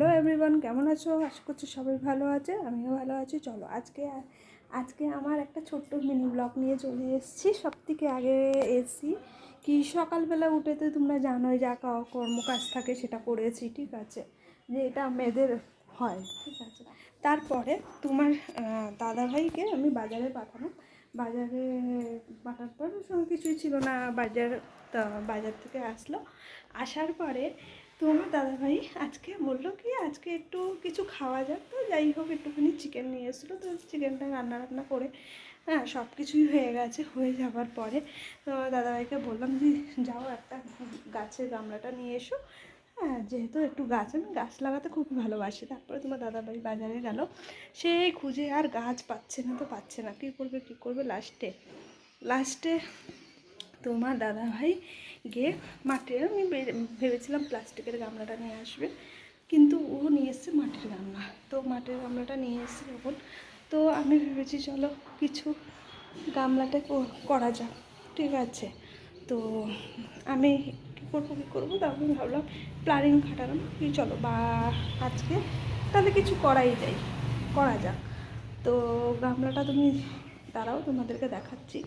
Hello everyone, কেমন আছো? আশা করছি সবাই ভালো আছে, আমিও ভালো আছি। চলো আজকে আমার একটা ছোট্ট মিনি ব্লগ নিয়ে চলে এসেছি। সবথেকে আগে এসেছি কি সকালবেলা উঠে তো তোমরা জানোই যা কর্মকাজ থাকে সেটা করেছি, ঠিক আছে, যে এটা মেয়েদের হয়, ঠিক আছে। তারপরে তোমার দাদাভাইকে আমি বাজারে পাঠালাম। বাজারে পাঠার পর কিছুই ছিল না, বাজার থেকে আসলো। আসার পরে তোমার দাদাভাই আজকে বললো কি আজকে একটু কিছু খাওয়া যাক, তো যাই হোক একটুখানি চিকেন নিয়ে এসেছিলো। তো চিকেনটা রান্না করে সব কিছুই হয়ে গেছে। হয়ে যাওয়ার পরে তোমার দাদাভাইকে বললাম যে যাও একটা গাছের গামলাটা নিয়ে এসো। যেহেতু একটু আমি গাছ লাগাতে খুব ভালোবাসি। তারপরে তোমার দাদাভাই বাজারে গেল, সেই খুঁজে আর গাছ পাচ্ছে না, কী করবে লাস্টে তোমার দাদাভাই গিয়ে মাটির, আমি ভেবেছিলাম প্লাস্টিকের গামলাটা নিয়ে আসবে, কিন্তু ও নিয়ে এসছে মাটির গামলা। তো মাটির গামলাটা নিয়ে এসছে যখন, তো আমি ভেবেছি চলো কিছু গামলাতে করা যাক, ঠিক আছে। তো আমি কী করবো তারপর ভাবলাম প্ল্যানিং খাটালাম কি চলো আজকে তাহলে কিছু করা যাক। তো গামলাটা তুমি দাঁড়াও, তোমাদেরকে দেখাচ্ছি।